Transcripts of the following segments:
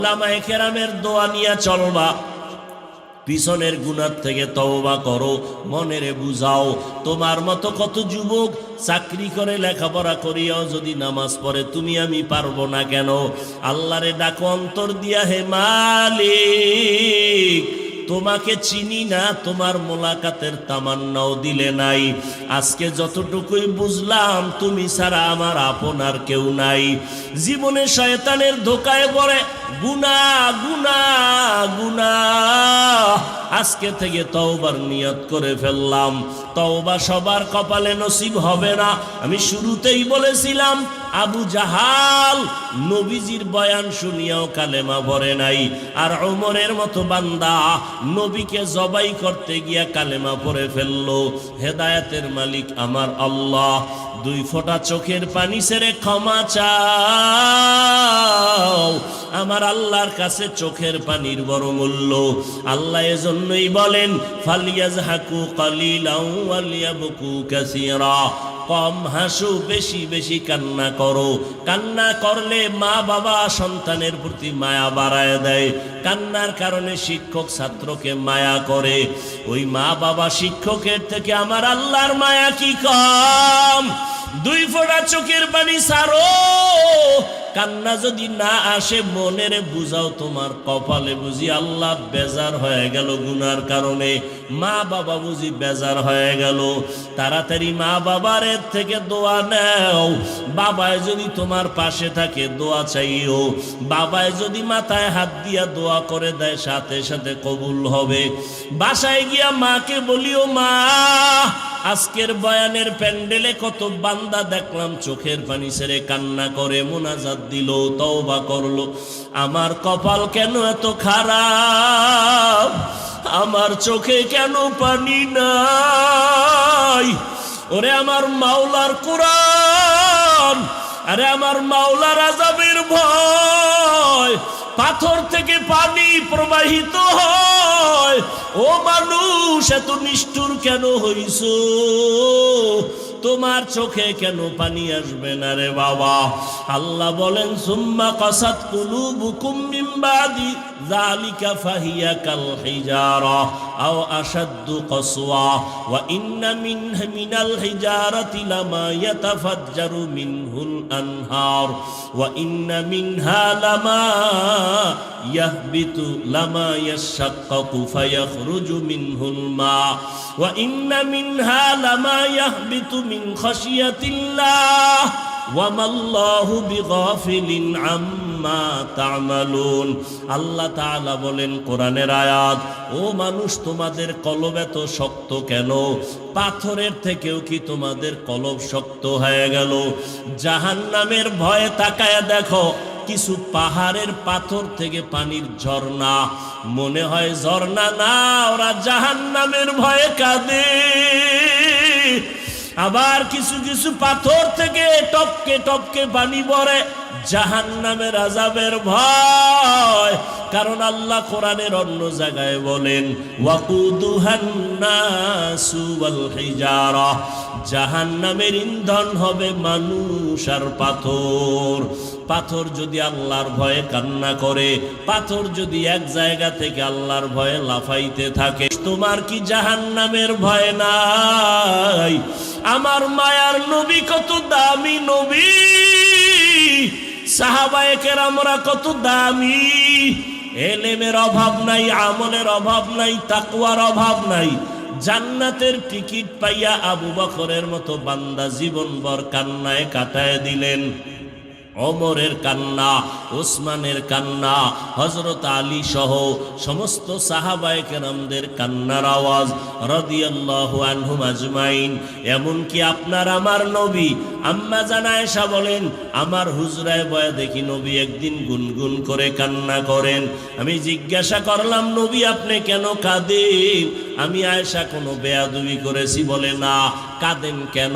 উলামায়ে কেরামের দোয়া নিয়ে চলবা, পিছনের গুনাহ থেকে তওবা করো, মনেরে বুঝাও। তোমার মতো কত যুবক চাকরি করে লেখাপড়া করিয়াও যদি নামাজ পড়ে তুমি আমি পারবো না কেন? আল্লাহরে ডাকো অন্তর দিয়া, হে মালিক তোমাকে চিনি না, তোমার মোলাকাতের তামান্নাও দিলে নাই। আজকে যতটুকুই বুঝলাম তুমি ছাড়া আমার আপনার কেউ নাই। জীবনে শয়তানের ধোকায় পড়ে গুনাহ গুনাহ গুনাহ। আজকে থেকে তওবার নিয়ত করে ফেললাম। তওবা সবার কপালে নসিব হবে না। আমি শুরুতেই বলেছিলাম আবু জাহাল নবীজির বয়ান শুনিয়াও কালেমা পড়ে নাই, আর ওমরের মতো বান্দা নবীকে জবাই করতে গিয়া কালেমা পড়ে ফেললো। হেদায়েতের মালিক আমার আল্লাহ। দুই ফোঁটা চোখের পানি ছেড়ে ক্ষমা চাও। আমার আল্লাহর কাছে চোখের পানির বড় মূল্য। আল্লাহ এজন্যই বলেন ফালিয়াজহাকু কালিলাও ওয়ালিয়াবকু কাসীরা। কম হাসো, বেশি বেশি কান্না করো। কান্না করলে মা বাবা সন্তানের প্রতি মায়া বাড়ায় দেয়। কান্নার কারণে শিক্ষক ছাত্রকে মায়া করে। ওই মা বাবা শিক্ষকের থেকে আমার আল্লাহর মায়া কি কম? দুই ফোঁটা চোখের পানি ছাড়ো। কান্না যদি না আসে মনেরে বুঝাও, তোমার কপালে বুঝি আল্লাহ বেজার হয়ে গেল গুনার কারণে, মা বাবা বুঝি বেজার হয়ে গেল। তাড়াতাড়ি মা বাবার থেকে দোয়া নাও। বাবায় যদি তোমার পাশে থাকে দোয়া চাইও। বাবায় যদি মাথায় হাত দিয়া দোয়া করে দেয় সাথে সাথে কবুল হবে। বাসায় গিয়া মাকে বলিও, মা আজকের বয়ানের প্যান্ডেলে কত বান্দা দেখলাম চোখের পানি ছেড়ে কান্না করে মুনাজাত দিল, তওবা করলো। আমার কপাল কেন এত খারাপ? আমার চোখে কেন পানি নাই? ওরে আমার মাওলার কোরআন, আরে আমার মাওলার আযাবের ভয়। পাথর থেকে পানি প্রবাহিত হয়। ও মানুষ এত নিষ্ঠুর কেন হইছো? তোমার চোখে কেন পানি আসবে না রে বাবা? আল্লাহ বলেন সুম্মা কাসাত কুলুবুকুম মিন বাদি যালিকা ফাহিয়া কাল হিজারা আও আশাদ্দু কসওয়া ওয়া ইন্না মিনাল হিজারাতি লামা ইয়াতাফাজ্জারু মিনহুল আনহার ওয়া ইন্না মিনহা লামা ইয়াহবিতু লামা ইয়াশাক্কাকু ফায়াখরুজু মিনহুল মা ওয়া ইন্না মিনহা লামা ইয়াহবিতু মিন খাশিয়াতিল্লাহ ওয়া মাল্লাহু বিগাফিলিন আম্মা তা'মালুন। আল্লাহ তাআলা বলেন কোরআনের আয়াত, ও মানুষ তোমাদের কলব এত শক্ত কেন? পাথরের থেকেও কি তোমাদের কলব শক্ত হয়ে গেল? জাহান্নামের ভয়ে তাকায়া দেখো, কিছু পাহাড়ের পাথর থেকে পানির ঝর্ণা মনে হয় ঝর্ণা না, ওরা জাহান্নামের ভয়ে কাঁদে। আবার কিছু কিছু পাথর থেকে টপকে টপকে পানি পড়ে জাহান্নামের আযাবের ভয়। কারণ আল্লাহ কোরআনের অন্য জায়গায় বলেন ওয়াকুদুহান নাসু ওয়াল হিজারা, জাহান্নামের ইন্ধন হবে মানুষ আর পাথর। পাথর যদি আল্লাহর ভয়ে কান্না করে, পাথর যদি এক জায়গা থেকে আল্লাহর ভয়ে লাফাইতে থাকে, তোমার কি জাহান্নামের ভয় নাই? আমার মায়ার নবী কত দামি নবী, সাহাবায়ে কেরামরা কত দামি। এলেমের অভাব নাই, আমলের অভাব নাই, তাকওয়ার অভাব নাই। জান্নাতের টিকিট পাইয়া আবু বকরের মতো বান্দা জীবনভর কান্নায় কাটায় দিলেন। ওমরের কান্না, ওসমানের কান্না, হযরত আলী সহ সমস্ত সাহাবায়ে কেরামদের কান্নার আওয়াজ রাদিয়াল্লাহু আনহুম আজমাইন। এমনকি আপনার আমার নবী আম্মা জান আয়েশা বলেন, আমার হুজরায় বয়া দেখি নবী একদিন গুনগুন করে কান্না করেন। আমি জিজ্ঞাসা করলাম, নবী আপনি কেন কাঁদেন? আমি আয়েশা কোনো বেয়াদবি করেছি? বলে না। কাঁদেন কেন?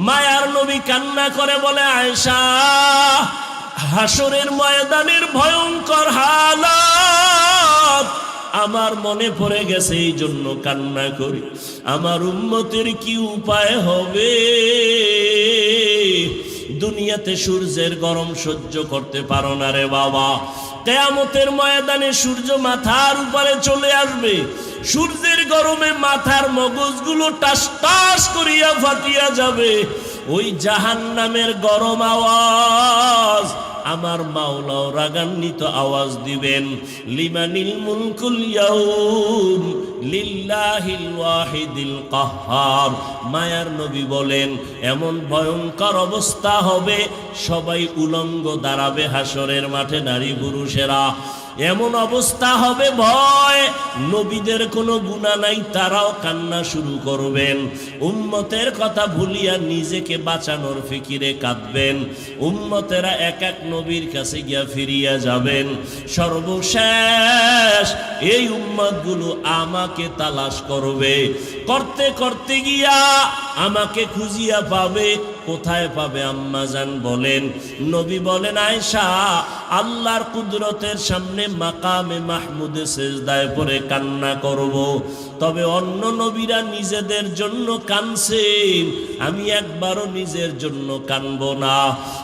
মায়ার নবী কান্না করে বলে, আয়েশা হাসরের ময়দানের ভয়ঙ্কর হালাত আমার মনে পড়ে গেছে, এই জন্য কান্না করি। আমার উম্মতের কি উপায় হবে? দুনিয়াতে সূর্যের গরম সহ্য করতে পারো না রে বাবা, কিয়ামতের ময়দানে সূর্য মাথার উপরে চলে আসবে, সূর্যের গরমে মাথার মগজগুলো টাস টাস করিয়া ফাটিয়া যাবে। ওই জাহান্নামের গরম আওয়াজ আমার মাওলাও রাগান্বিত আওয়াজ দিবেন, লিমানিল মুলকুল ইয়াউম লিল্লাহিল ওয়াহিদিল কাহ্হার। মায়ার নবী বলেন এমন ভয়ঙ্কর অবস্থা হবে, সবাই উলঙ্গ দাঁড়াবে হাসরের মাঠে, নারী পুরুষেরা। এমন অবস্থা হবে ভয়, নবীদের কোনো গুনাহ নাই, তারাও কান্না শুরু করবেন, উম্মতের কথা ভুলিয়া নিজেকে বাঁচানোর ফিকিরে কাঁদবেন। উম্মতেরা এক এক নবীর কাছে গিয়া ফিরিয়া যাবেন। সর্বশেষ এই উম্মতগুলো আমাকে তালাশ করবে, করতে করতে গিয়া আমাকে খুঁজিয়া পাবে। কোথায় পাবে? আম্মা জান বলেন, নবী বলেন আয়েশা, আল্লাহর কুদরতের সামনে মাকামে মাহমুদে সেজদায় পড়ে কান্না করব। তবে অন্য নবীরা নিজেদের জন্য কানছেন, আমি একবারও নিজের জন্য কানব না।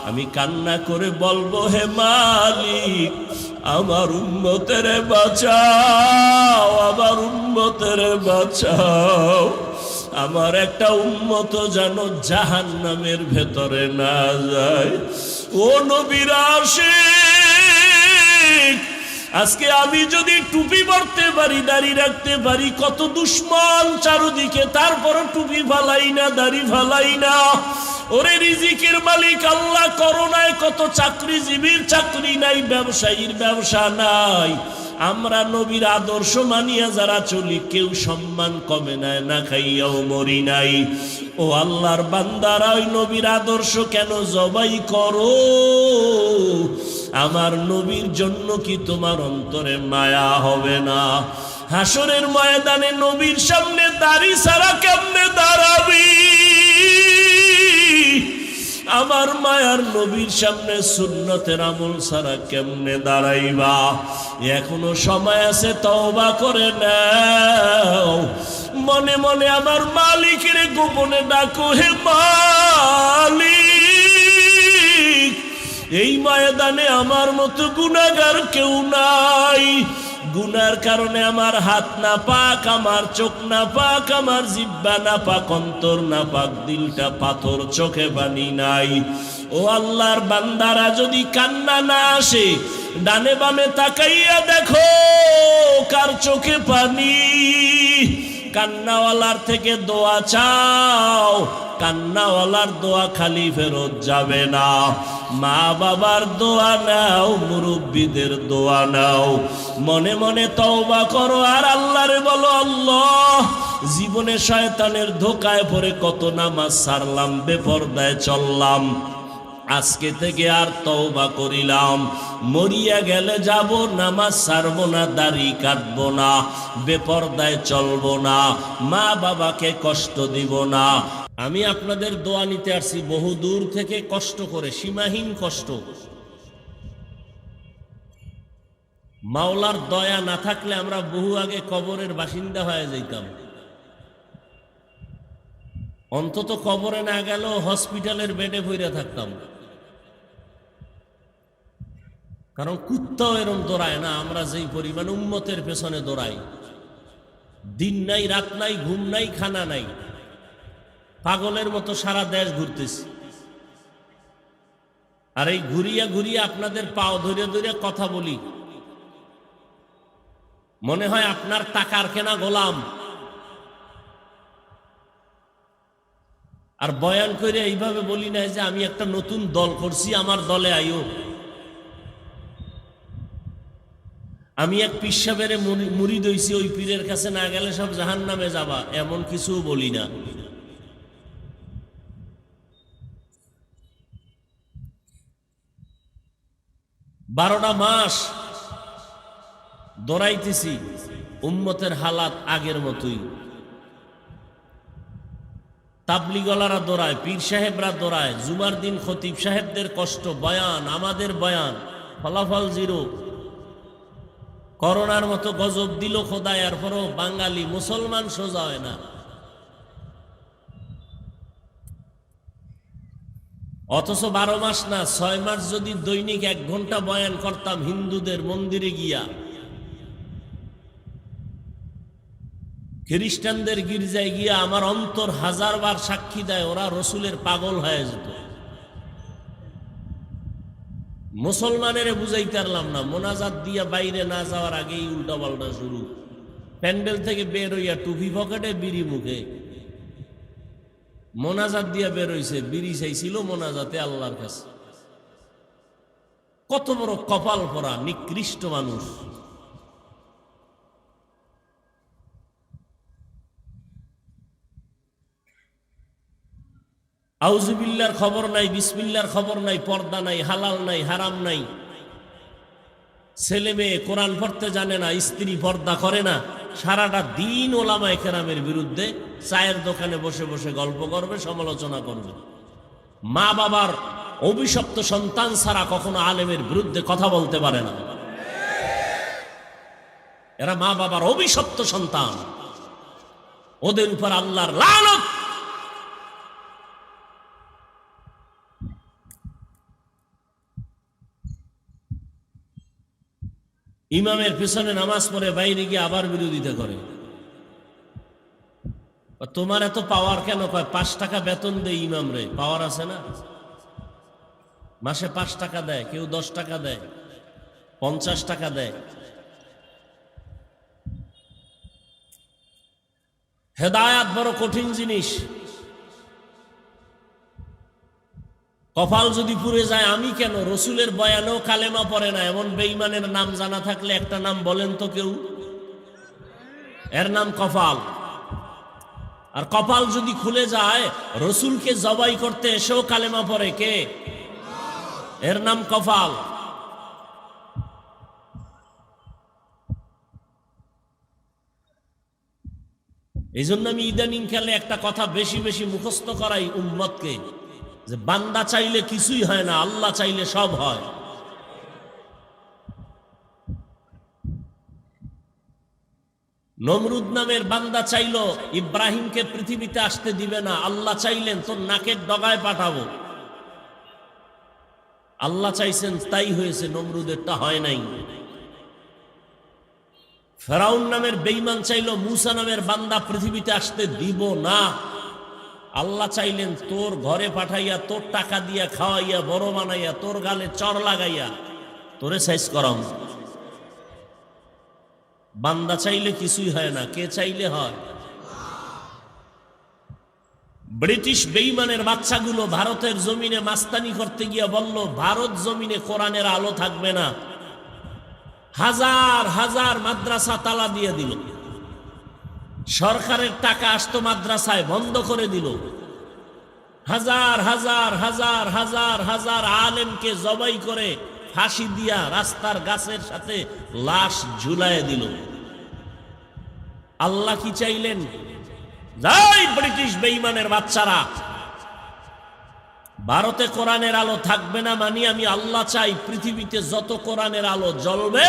আমি কান্না করে বলবো, হে মালিক, আমার উম্মতের বাঁচাও, আমার উম্মতের বাঁচাও। আমার একটা উম্মত যেন জাহান্নামের ভেতরে না যায়। ও নবীর আশিক, আজকে আমি যদি টুপি পরতে পারি, দাড়ি রাখতে পারি, কত দুশ্মন চারদিকে, তারপরও টুপি ফালাই না, দাড়ি ফালাই না। ওরে রিজিকের মালিক আল্লাহ, করোনায় কত চাকরিজীবীর চাকরি নাই, ব্যবসায়ীর ব্যবসা নাই। আমরা নবীর আদর্শ মানিয়া যারা চলি, কেউ সম্মান কমে নাই, না খাইয়াও মরি নাই। ও আল্লাহর বান্দারা, ওই নবীর আদর্শ কেন জবাই করো? আমার নবীর জন্য কি তোমার অন্তরে মায়া হবে না? হাসরের ময়দানে নবীর সামনে দাড়ি ছাড়া কেমনে দাঁড়াবি? আমার মায়ার নবীর সামনে সুন্নতের আমল ছাড়া কেমনে দাঁড়াইবা? এখনো সময় আছে, তওবা করে নাও। মনে মনে আমার মালিকের গোপনে ডাকো, হে মালিক, এই ময়দানে আমার মতো গুনাহগার কেউ নাই। গুনার কারণে আমার হাত না পাক, আমার চোখ না পাক, আমার জিহ্বা না পাক, অন্তর না পাক, দিলটা পাথর, চোখে পানি নাই। ও আল্লাহর বান্দারা, যদি কান্না না আসে, ডানে বামে তাকাইয়া দেখো কার চোখে পানি। কান্নাওয়ালার থেকে দোয়া চাও, কান্নাওয়ালার দোয়া খালি ফেরত যাবে না। মা বাবার দোয়া নাও, মুরব্বীদের দোয়া নাও, মনে মনে তওবা করো আর আল্লাহরে বলো, আল্লাহ, জীবনে শয়তানের ধোকায় পড়ে কত নামাজ ছাড়লাম, বেপরদায় চললাম, আজকে থেকে আর তওবা করিলাম। মরিয়া গেলে যাব, নামাজ ছাড়বো না, দাড়ি কাটবো না, বেপরদায় চলবো না, মা বাবাকে কষ্ট দিব না। আমি আপনাদের দোয়া নিতে আসছি বহু দূর থেকে, কষ্ট করে, সীমাহীন কষ্ট। মাওলার দয়া না থাকলে আমরা বহু আগে কবরের বাসিন্দা হয়ে যাইতাম। অন্তত কবরে না গেলেও হসপিটালের বেডে পইরা থাকতাম। কারণ কুত্তাও এরম দৌড়ায় না, আমরা যেই পরিমাণ উম্মতের পেছনে দৌড়াই। দিন নাই, রাত নাই, ঘুম নাই, খানা নাই, পাগলের মতো সারা দেশ ঘুরতেছি। আর এই ঘুরিয়া ঘুরিয়া আপনাদের পাও ধরে ধরে কথা বলি, মনে হয় আপনার টাকার কেনা গোলাম। আর বয়ান করে এইভাবে বলি না যে আমি একটা নতুন দল করছি, আমার দলে আইও। আমি এক পীর সাহেবের মুরিদ হইছি, ওই পীরের কাছে না গেলে সব জাহান্নামে যাবা, এমন কিছু বলি না। 12টা মাস দৌড়াইতেছি, উম্মতের হালাত আগের মতোই। তাবলিগলারা দৌড়ায়, পীর সাহেবরা দৌড়ায়, জুমার দিন খতিব সাহেবদের কষ্ট, বয়ান, আমাদের বয়ান, ফলাফল জিরো। করোনার মতো গজব দিল খোদা, এরপরও বাঙালি মুসলমান সোজা হয় না। অথচ 12 মাস না 6 মাস যদি দৈনিক 1 ঘন্টা বয়ান করতাম হিন্দুদের মন্দিরে গিয়া, খ্রিস্টানদের গির্জায় গিয়া, আমার অন্তর 1000 বার সাক্ষী দেয় ওরা রসুলের পাগল হয়ে যেত। মুসলমানের বুঝাইতে পারলাম না, মোনাজাত দিয়া বাইরে না যাওয়ার আগেই উল্টা পাল্টা শুরু। প্যান্ডেল থেকে বের হইয়া টুপি পকেটে, বিড়ি মুখে, মোনাজাত দিয়া বের হইছে, বিড়ি চাইছিল মোনাজাতে আল্লাহর কাছে। কত বড় কপাল পরা নিকৃষ্ট মানুষ। আউযুবিল্লাহর খবর নাই, বিসমিল্লাহর খবর নাই, পর্দা নাই, হালাল নাই, হারাম নাই। ছেলে মেয়ে কোরআন পড়তে জানে না, স্ত্রী পর্দা করে না, সারাটা দিন ওলামায়ে কেরামের বিরুদ্ধে চায়ের দোকানে বসে বসে গল্প করবে, সমালোচনা করবে। মা বাবার অভিশপ্ত সন্তান ছাড়া কখনো আলেমের বিরুদ্ধে কথা বলতে পারে না। এরা মা বাবার অভিশপ্ত সন্তান, ওদের উপর আল্লাহর লানত। ইমামের পিছনে নামাজ পড়ে বাইরে গিয়ে আবার বিরোধিতা করে। তোমার এত পাওয়ার কেন? কয় 5 টাকা বেতন দেয় ইমাম রে, পাওয়ার আছে না? মাসে 5 টাকা দেয়, কেউ 10 টাকা দেয়, 50 টাকা দেয়। হেদায়াত বড় কঠিন জিনিস। কপাল যদি পুড়ে যায়, আমি কেন? রসুলের বয়ানেও কালেমা পড়ে না এমন বেঈমানের নাম জানা থাকলে একটা নাম বলেন তো কেউ। এর নাম কপাল। আর কপাল যদি খুলে যায়, রসুলকে জবাই করতে এসেও কালেমা পড়ে কে? এর নাম কপাল। এই জন্য আমি ইদানিং কালে একটা কথা বেশি বেশি মুখস্থ করাই উম্মতকে, যে বান্দা চাইলে কিছুই হয় না, আল্লাহ চাইলে সব হয়। নমরুদ নামের বান্দা চাইল ইব্রাহিমকে পৃথিবীতে আসতে দিবে না, আল্লাহ চাইলেন তোর নাকের ডগায় পাঠাবো। আল্লাহ চাইছেন, তাই হয়েছে, নমরুদেরটা হয় নাই। ফেরাউন নামের বেঈমান চাইল মূসা নামের বান্দা পৃথিবীতে আসতে দিব না, আল্লাহ চাইলেন তোর ঘরে পাঠাইয়া, তোর টাকা দিয়া খাওয়াইয়া, বড় বানাইয়া, তোর গালে চর লাগাইয়া তোরে সাইজ করাম। বান্দা চাইলে কিছুই হয় না, কে চাইলে হয়? ব্রিটিশ বেঈমানের বাচ্চাগুলো ভারতের জমিনে মাস্তানি করতে গিয়া বলল, ভারত জমিনে কোরআনের আলো থাকবে না। হাজার হাজার মাদ্রাসা তালা দিয়ে দিল। সরকারের টাকা আসতো মাদ্রাসায়, বন্ধ করে দিল। হাজার হাজার হাজার হাজার হাজার আলেমকে জবাই করে ফাঁসি দিয়া রাস্তার গাছের সাথে লাশ ঝুলায় দিল। আল্লাহ কি চাইলেন? যাই ব্রিটিশ বেঈমানের বাচ্চারা, ভারতে কোরআনের আলো থাকবে না মানি আমি আল্লাহ চাই পৃথিবীতে যত কোরআনের আলো জ্বলবে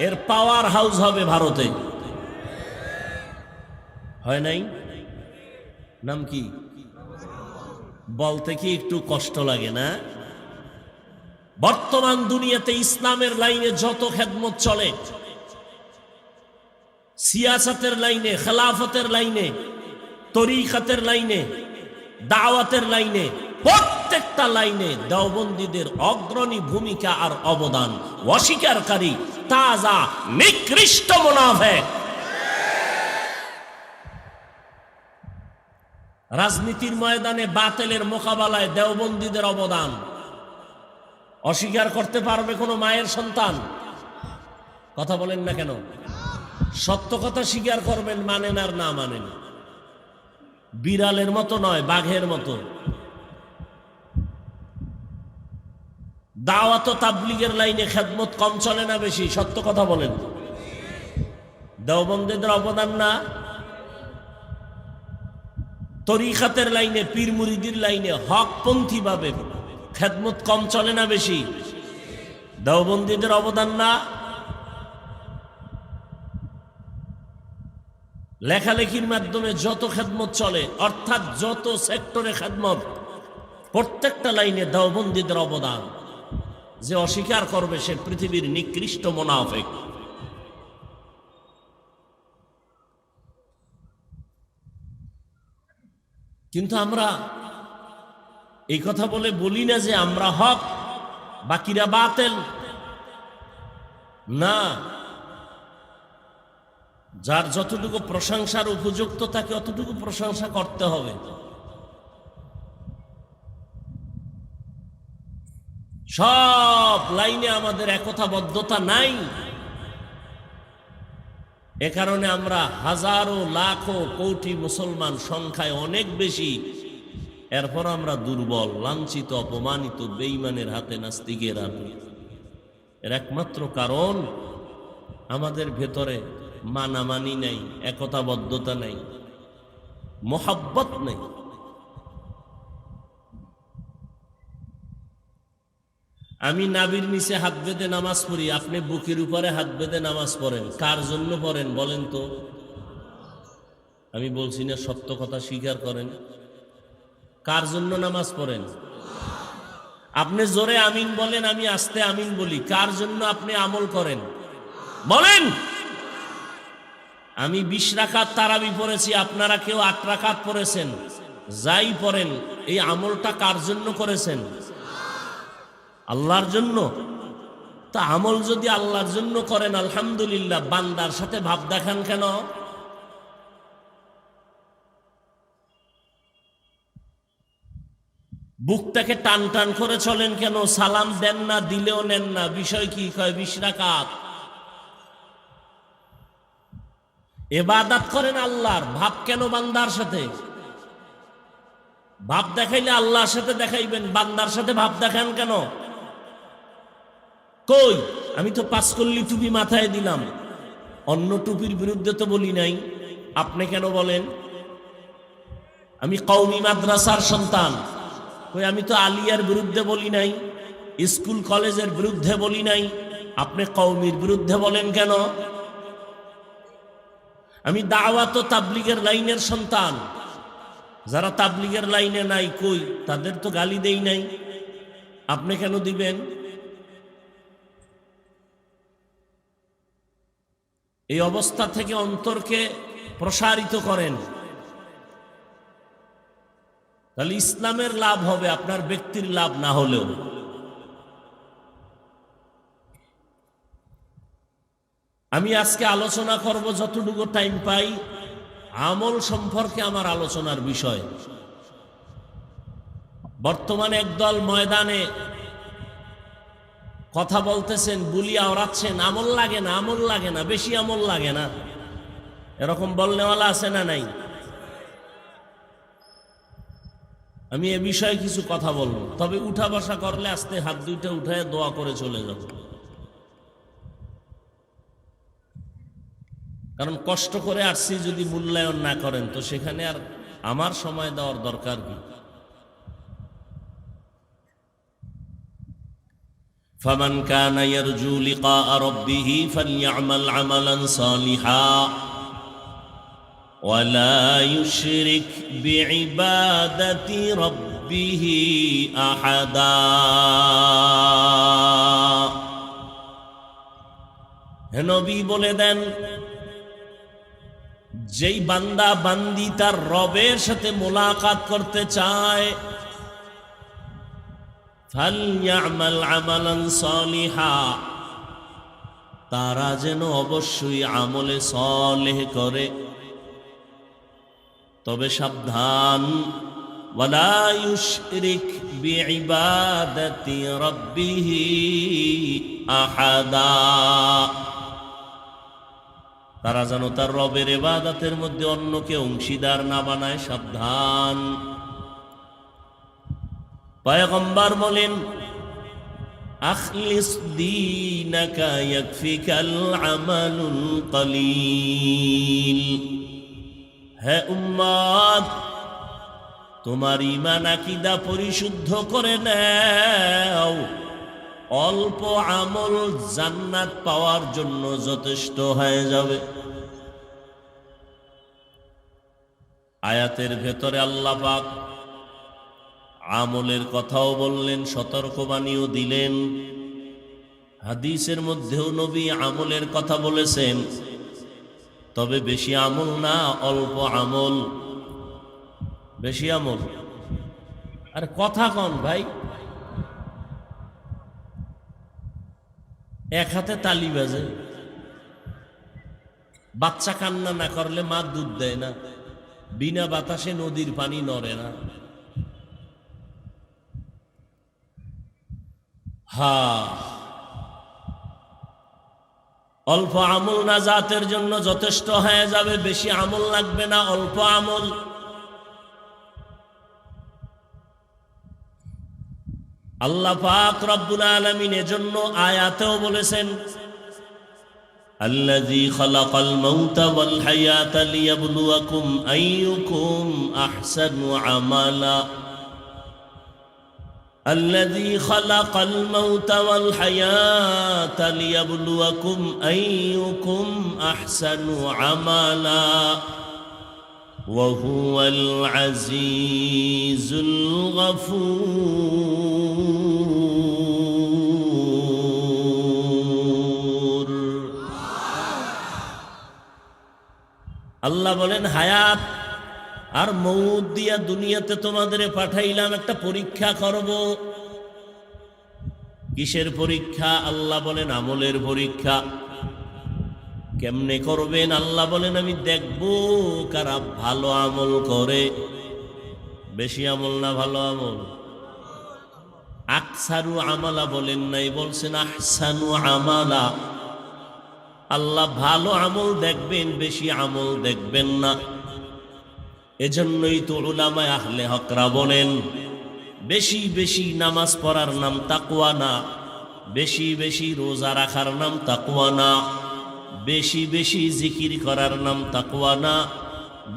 এর পাওয়ার হাউস হবে ভারতে। হয় নাই? নাম কি? বলতে কি একটু কষ্ট লাগে না? বর্তমান দুনিয়াতে ইসলামের লাইনে যত খেদমত চলে, সিয়াসতের লাইনে, খেলাফতের লাইনে, তরিকাতের লাইনে, দাওয়াতের লাইনে, প্রত্যেকটা লাইনে দেওবন্দীদের অগ্রণী ভূমিকা আর অবদান। অস্বীকারী তাজা নিকৃষ্ট মুনাফিক। রাজনীতির ময়দানে বাতিলের মোকাবেলায় দেওবন্দীদের অবদান অস্বীকার করতে পারবে কোনো মায়ের সন্তান? কথা বলেন না কেন? সত্য কথা স্বীকার করবেন, মানেন আর না মানেন। বিড়ালের মতো নয়, বাঘের মতো। দাওয়াত ও তাবলীগের লাইনে খেদমত কম চলে না বেশি? সত্য কথা বলেন। দেওবন্দীদের অবদান না? তরিকাতের লাইনে, পীর মুরিদির লাইনে হকপন্থী ভাবে খেদমত কম চলে না বেশি? দেওবন্দীদের অবদান না? লেখালেখির মাধ্যমে যত খেদমত চলে, অর্থাৎ যত সেক্টরে খেদমত, প্রত্যেকটা লাইনে দেওবন্দীদের অবদান। যে অস্বীকার করবে সে পৃথিবীর নিকৃষ্ট মুনাফিক। কিন্তু আমরা এই কথা বলে বলি না যে আমরা হক, বাকিরা বাতিল। না, যার যতটুকু প্রশংসার উপযুক্ত তাকে অতটুকু প্রশংসা করতে হবে। সব লাইনে আমাদের একতাবদ্ধতা নাই। এ কারণে আমরা হাজারো লাখো কোটি মুসলমান সংখ্যায় অনেক বেশি, এরপর আমরা দুর্বল, লাঞ্ছিত, অপমানিত, বেঈমানের হাতে, নাস্তিকের হাতে। এর একমাত্র কারণ আমাদের ভেতরে মানামানি নাই, একতাবদ্ধতা নাই, মোহাব্বত নেই। আমি নাভির নিচে হাত বেঁধে নামাজ পড়ি, আপনি বুকের উপরে হাত বেঁধে নামাজ পড়েন। কার জন্য পড়েন বলেন তো? আমি বলছি না, সত্য কথা স্বীকার করেন। কার জন্য নামাজ পড়েন? আপনি জোরে আমিন বলেন, আমি আস্তে আমিন বলি। কার জন্য আপনি আমল করেন বলেন? আমি 20 রাকাত তারাবি পড়েছি, আপনারা কেউ 8 রাকাত পড়েছেন। যাই পড়েন, এই আমলটা কার জন্য করেছেন? আল্লাহর জন্য। তা আমল যদি আল্লাহর জন্য করেন আলহামদুলিল্লাহ, বান্দার সাথে ভাব দেখান কেন? বুকটাকে টান টান করে চলেন কেন? সালাম দেন না, দিলেও নেন না। বিষয় কি? কয় 20 রাকাত। ইবাদত করেন আল্লাহর, ভাব কেন বান্দার সাথে? ভাব দেখাইলে আল্লাহর সাথে দেখাইবেন, বান্দার সাথে ভাব দেখান কেন? কই, আমি তো 5 কল্লি টুপি মাথায় দিলাম, অন্য টুপির বিরুদ্ধে তো বলি নাই। আপনি কেন বলেন? আমি কওমি মাদ্রাসার সন্তান, কই আমি তো আলিয়ার বিরুদ্ধে বলি নাই, স্কুল কলেজের বিরুদ্ধে বলি নাই। আপনি কওমির বিরুদ্ধে বলেন কেন? আমি দাওয়াত ও তাবলীগের লাইনের সন্তান, যারা তাবলীগের লাইনে নাই, কই তাদের তো গালি দেই নাই। আপনি কেন দিবেন? এই অবস্থা থেকে অন্তরকে প্রসারিত করেন, তাহলে ইসলামের লাভ হবে, আপনার ব্যক্তির লাভ না হলেও। আমি আজকে আলোচনা করব, যতটুকু টাইম পাই, আমল সম্পর্কে আমার আলোচনার বিষয়। বর্তমানে একদল ময়দানে কথা বলতেছেন, বুলিয়া ওড়াচ্ছেন, আমল লাগে না, আমল লাগে না, বেশি আমল লাগে না, এরকম বলনেওয়ালা আছে না নাই? আমি এ বিষয়ে কিছু কথা বলবো, তবে উঠা বসা করলে আস্তে হাত দুইটা উঠায় দোয়া করে চলে যাব। কারণ কষ্ট করে আসছি, যদি মূল্যায়ন না করেন তো সেখানে আর আমার সময় দেওয়ার দরকার কি? ফামান কানা ইয়ারজু লিকা রাব্বিহ ফালইআমাল আমালান সালিহা ওয়া লা ইউশরিক বিইবাদাতি রাব্বিহ আহাদা। হে নবী বলে দেন, যেই বান্দা বান্দি তার রবের সাথে মোলাকাত করতে চায়, ফালইআমাল আমালান সালিহা, তারা যেন অবশ্যই আমলে সালেহ করে। তবে সাবধান, ওয়ালা ইউশরিক বিইবাদাতি রাব্বিহ আহাদা, তারা যেন তার রবের ইবাদতের মধ্যে অন্যকে অংশীদার না বানায়। সাবধান। পয়গম্বর বলেন, আখলিস দীনাকা ইয়াকফিকাল আমালুল কলিল। হে উম্মত, তোমার ঈমান আকীদা পরিশুদ্ধ করে নাও, অল্প আমল জান্নাত পাওয়ার জন্য যথেষ্ট হয়ে যাবে। আয়াতের ভেতরে আল্লাহ পাক আমলের কথাও বললেন, সতর্কবাণীও দিলেন। হাদিসের মধ্যেও নবী আমলের কথা বলেছেন, তবে বেশি আমল না, অল্প আমল। বেশি আমল আর কথা কন ভাই, এক হাতে তালি বাজে। বাচ্চা কান্না না করলে মা দুধ দেয় না, বিনা বাতাসে নদীর পানি নড়ে না। অল্প আমল না জাতের জন্য যথেষ্ট হয়ে যাবে, বেশি আমল লাগবে না, অল্প আমল। আল্লাহ পাক রব্বুল আলামিন এজন্য আয়াতেও বলেছেন, আল্লাযী খালাকাল মাউতা ওয়াল হায়াতা লিয়াবলুয়াকুম আইয়ুকুম আহসানু আমালা। الذي خلق الموت والحياة ليبلوكم أيكم أحسن عملا وهو العزيز الغفور। আল্লাহ বলেন হায়াত আর মউত দিয়া দুনিয়াতে তোমাদের পাঠাইলাম একটা পরীক্ষা করব। কিসের পরীক্ষা? আল্লাহ বলেন আমলের পরীক্ষা। কেমনে করবেন? আল্লাহ বলেন আমি দেখব কারা ভালো আমল করে। বেশি আমল না ভালো আমল? আকসারু আমালা বলেন নাই, বলছেন আহসানু আমালা। আল্লাহ ভালো আমল দেখবেন, বেশি আমল দেখবেন না। এজন্যই তো উলামায়ে আহলে হকরা বলেন, বেশি বেশি নামাজ পড়ার নাম তাকওয়া না, বেশি বেশি রোজা রাখার নাম তাকওয়া না, বেশি বেশি জিকির করার নাম তাকওয়া না,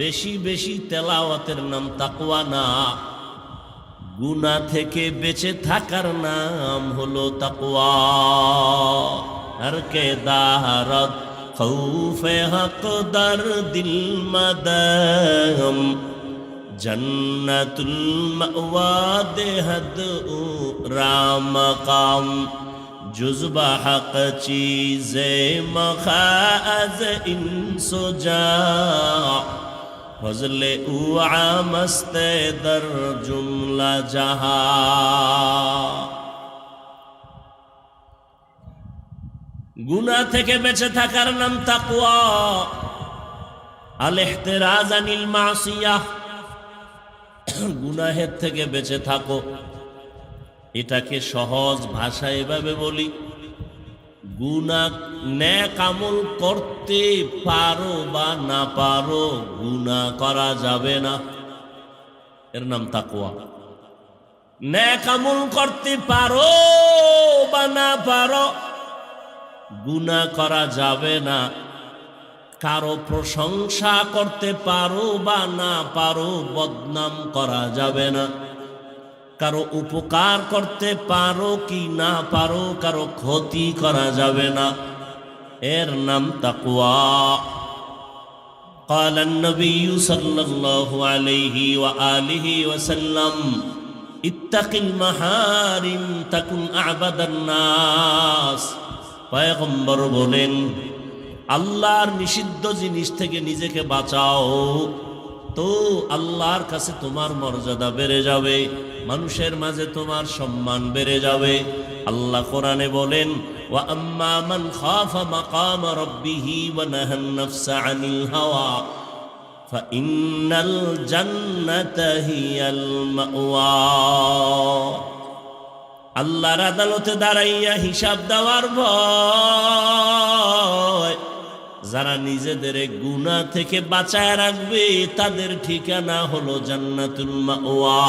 বেশি বেশি তেলাওয়াতের নাম তাকওয়া না। গুনাহ থেকে বেঁচে থাকার নাম হলো তাকওয়া। আর কে দারত খৌফে হক দর দিল মদম জন্নতুল মাওয়া দেহদ রাম কাম জুজবা হক চীজে মখাজ ইনসুজা ফজলে উ আমস্তে দর জুমলা জাহা। গুনাহ থেকে বেঁচে থাকার নাম তাকওয়া। আল ইহতিরাজ আনিল মাসিয়াহ, গুনাহের থেকে বেঁচে থাকো। এটাকে সহজ ভাষায় এভাবে বলি, গুনাহ নেক আমল করতে পারো বা না পারো, গুনাহ করা যাবে না, এর নাম তাকওয়া। নেক আমল করতে পারো বা না পারো, গুনাহ করা যাবে না। কারো প্রশংসা করতে পারো বা না পারো, বদনাম করা যাবে না। কারো উপকার করতে পারো কি না পারো, কারো ক্ষতি করা যাবে না, এর নাম তাকওয়া। قال النبي صلى الله عليه وآله وسلم اتق المحارم تكن أعبد الناس। পয়গম্বর বলেন, আল্লাহর নিষিদ্ধ জিনিস থেকে নিজেকে বাঁচাও, তো আল্লাহর কাছে তোমার মর্যাদা বেড়ে যাবে, মানুষের মাঝে তোমার সম্মান বেড়ে যাবে। আল্লাহ কোরআনে বলেন, ওয়া আম্মা মান খাফা মাকাম রাব্বিহি ওয়া নাহান নাফসা আনিল হাওয়া ফাইন্নাল জান্নাতা হিয়াল মাওয়া। আল্লাহর আদালতে দাঁড়াইয়া হিসাব দেওয়ার ভয়, যারা নিজেদের গুনাহ থেকে বাঁচায় রাখবে তাদের ঠিকানা হলো জান্নাতুল মাওয়া।